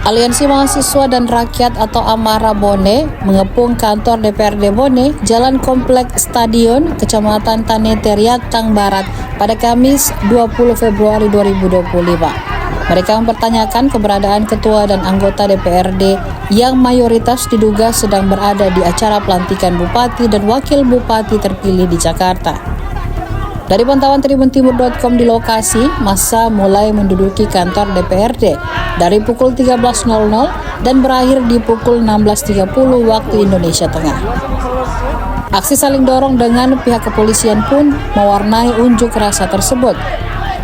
Aliansi Mahasiswa dan Rakyat atau Amara Bone mengepung kantor DPRD Bone, Jalan Komplek Stadion, Kecamatan Tanete Riatang Barat pada Kamis 20 Februari 2025. Mereka mempertanyakan keberadaan ketua dan anggota DPRD yang mayoritas diduga sedang berada di acara pelantikan bupati dan wakil bupati terpilih di Jakarta. Dari pantauan tribuntimur.com di lokasi, massa mulai menduduki kantor DPRD dari pukul 13.00 dan berakhir di pukul 16.30 waktu Indonesia Tengah. Aksi saling dorong dengan pihak kepolisian pun mewarnai unjuk rasa tersebut,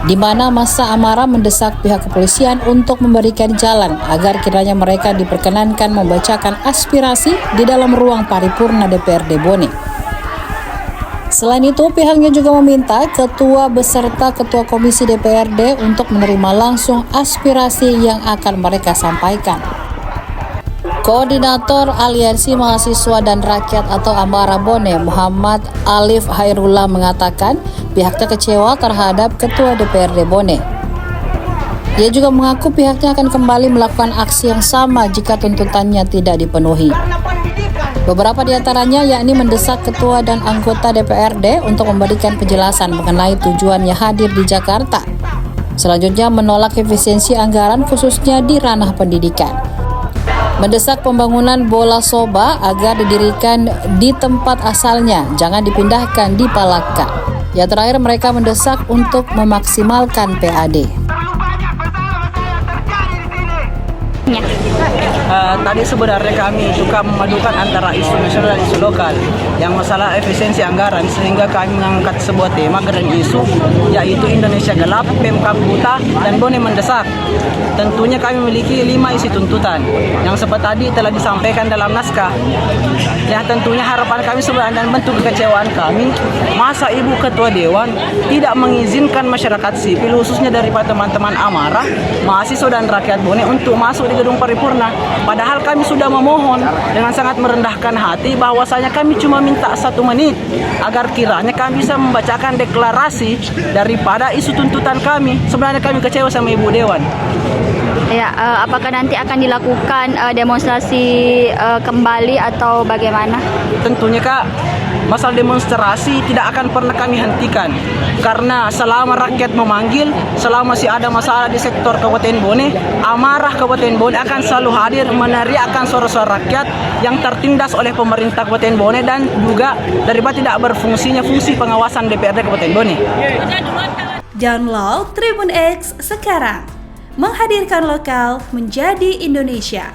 di mana massa Amara mendesak pihak kepolisian untuk memberikan jalan agar kiranya mereka diperkenankan membacakan aspirasi di dalam ruang paripurna DPRD Bone. Selain itu, pihaknya juga meminta ketua beserta ketua komisi DPRD untuk menerima langsung aspirasi yang akan mereka sampaikan. Koordinator Aliansi Mahasiswa dan Rakyat atau Amara Bone, Muhammad Alif Hairullah mengatakan pihaknya kecewa terhadap ketua DPRD Bone. Ia juga mengaku pihaknya akan kembali melakukan aksi yang sama jika tuntutannya tidak dipenuhi. Beberapa di antaranya yakni mendesak ketua dan anggota DPRD untuk memberikan penjelasan mengenai tujuannya hadir di Jakarta. Selanjutnya menolak efisiensi anggaran khususnya di ranah pendidikan. Mendesak pembangunan bola soba agar didirikan di tempat asalnya, jangan dipindahkan di Palaka. Yang terakhir mereka mendesak untuk memaksimalkan PAD. Tadi sebenarnya kami suka memadukan antara isu nasional dan isu lokal yang masalah efisiensi anggaran, sehingga kami mengangkat sebuah tema keren isu yaitu Indonesia gelap, Pemkab buta, dan Bone mendesak. Tentunya kami memiliki 5 isi tuntutan yang seperti tadi telah disampaikan dalam naskah. Ya, tentunya harapan kami sebenarnya dan bentuk kekecewaan kami, masa Ibu Ketua Dewan tidak mengizinkan masyarakat sipil khususnya dari teman-teman Amara, mahasiswa dan rakyat Bone untuk masuk di gedung paripurna. Padahal kami sudah memohon dengan sangat merendahkan hati bahwasanya kami cuma minta 1 menit agar kiranya kami bisa membacakan deklarasi daripada isu tuntutan kami. Sebenarnya kami kecewa sama Ibu Dewan. Ya, apakah nanti akan dilakukan demonstrasi kembali atau bagaimana? Tentunya Kak, masalah demonstrasi tidak akan pernah kami hentikan karena selama rakyat memanggil, selama masih ada masalah di sektor Kabupaten Bone, Amarah Kabupaten Bone akan selalu hadir meneriakkan suara-suara rakyat yang tertindas oleh pemerintah Kabupaten Bone dan juga daripada tidak berfungsinya fungsi pengawasan DPRD Kabupaten Bone. Download Tribun X sekarang, menghadirkan lokal menjadi Indonesia.